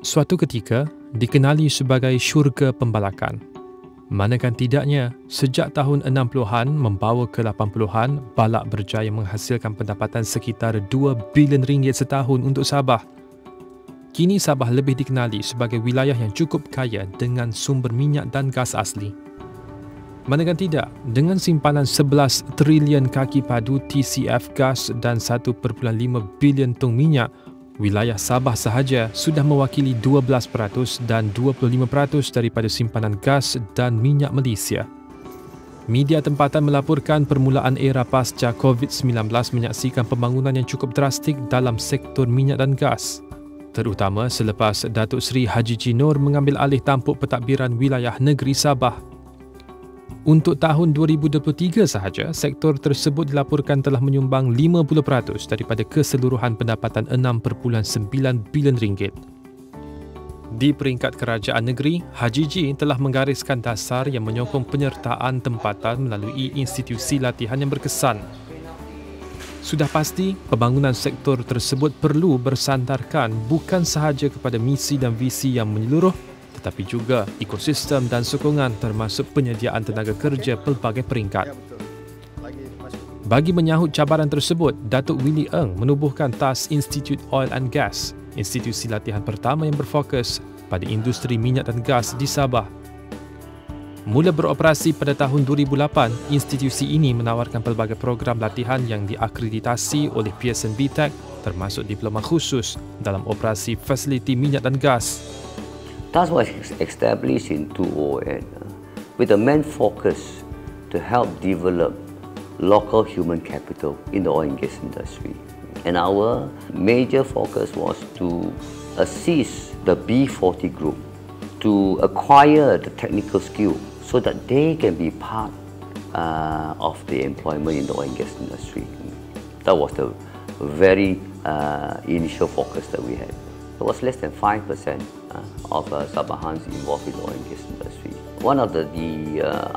Suatu ketika dikenali sebagai syurga pembalakan. Manakan tidaknya, sejak tahun 60-an membawa ke 80-an, Balak berjaya menghasilkan pendapatan sekitar 2 bilion ringgit setahun untuk Sabah. Kini Sabah lebih dikenali sebagai wilayah yang cukup kaya dengan sumber minyak dan gas asli. Manakan tidak, dengan simpanan 11 trilion kaki padu TCF gas dan 1.5 bilion tong minyak, wilayah Sabah sahaja sudah mewakili 12% dan 25% daripada simpanan gas dan minyak Malaysia. Media tempatan melaporkan permulaan era pasca COVID-19 menyaksikan pembangunan yang cukup drastik dalam sektor minyak dan gas, terutama selepas Datuk Seri Haji Jinur mengambil alih tampuk pentadbiran wilayah negeri Sabah. Untuk tahun 2023 sahaja, sektor tersebut dilaporkan telah menyumbang 50% daripada keseluruhan pendapatan 6.9 bilion ringgit. Di peringkat kerajaan negeri, Haji Ji telah menggariskan dasar yang menyokong penyertaan tempatan melalui institusi latihan yang berkesan. Sudah pasti, pembangunan sektor tersebut perlu bersandarkan bukan sahaja kepada misi dan visi yang menyeluruh, tetapi juga ekosistem dan sokongan termasuk penyediaan tenaga kerja pelbagai peringkat. Bagi menyahut cabaran tersebut, Datuk Willy Ng menubuhkan TAS Institute Oil and Gas, institusi latihan pertama yang berfokus pada industri minyak dan gas di Sabah. Mula beroperasi pada tahun 2008, institusi ini menawarkan pelbagai program latihan yang diakreditasi oleh Pearson BTEC termasuk diploma khusus dalam operasi fasiliti minyak dan gas. TAS was established in 2008 with a main focus to help develop local human capital in the oil and gas industry. And our major focus was to assist the B40 group to acquire the technical skill so that they can be part of the employment in the oil and gas industry. That was the very initial focus that we had. It was less than 5% of Sabahans involved in the oil and gas industry. One of the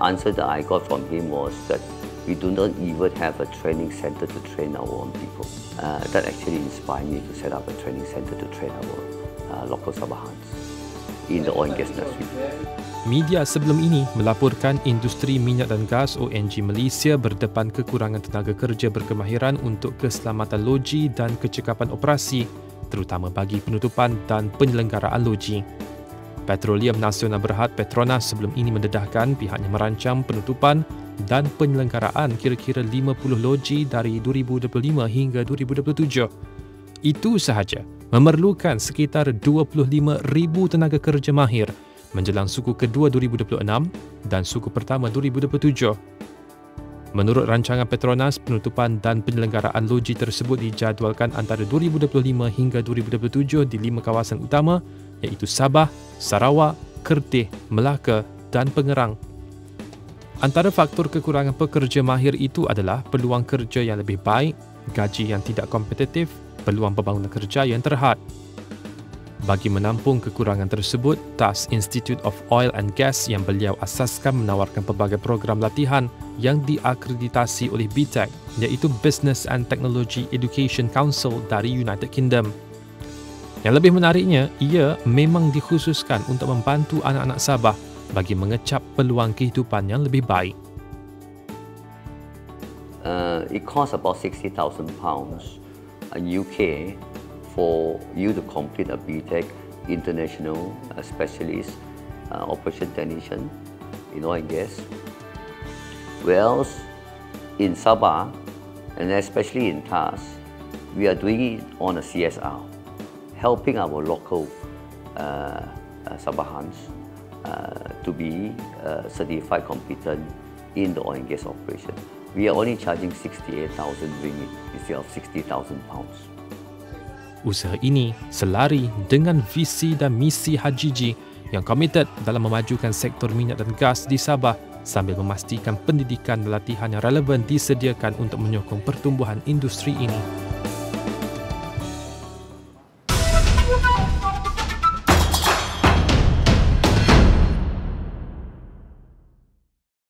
answers that I got from him was that we do not even have a training center to train our own people. That actually inspired me to set up a training center to train our local Sabahans in the oil and gas industry. Media sebelum ini melaporkan industri minyak dan gas ONG Malaysia berdepan kekurangan tenaga kerja berkemahiran untuk keselamatan loji dan kecekapan operasi, terutama bagi penutupan dan penyelenggaraan loji. Petroleum Nasional Berhad Petronas sebelum ini mendedahkan pihaknya merancang penutupan dan penyelenggaraan kira-kira 50 loji dari 2025 hingga 2027. Itu sahaja memerlukan sekitar 25,000 tenaga kerja mahir menjelang suku kedua 2026 dan suku pertama 2027. Menurut rancangan Petronas, penutupan dan penyelenggaraan loji tersebut dijadualkan antara 2025 hingga 2027 di 5 kawasan utama iaitu Sabah, Sarawak, Kertih, Melaka dan Pengerang. Antara faktor kekurangan pekerja mahir itu adalah peluang kerja yang lebih baik, gaji yang tidak kompetitif, peluang pembangunan kerja yang terhad. Bagi menampung kekurangan tersebut, TAS Institute of Oil and Gas yang beliau asaskan menawarkan pelbagai program latihan yang diakreditasi oleh BTEC, iaitu Business and Technology Education Council dari United Kingdom. Yang lebih menariknya, ia memang dikhususkan untuk membantu anak-anak Sabah bagi mengecap peluang kehidupan yang lebih baik. It costs about £60,000 UK for you to complete a BTEC International Specialist Operation Technician in oil and gas. Whereas in Sabah, and especially in TAS, we are doing it on a CSR, helping our local Sabahans to be certified competent in the oil and gas operation. We are only charging 68,000 ringgit instead of 60,000 pounds. Usaha ini selari dengan visi dan misi Haji Ji yang komited dalam memajukan sektor minyak dan gas di Sabah sambil memastikan pendidikan dan latihan yang relevan disediakan untuk menyokong pertumbuhan industri ini.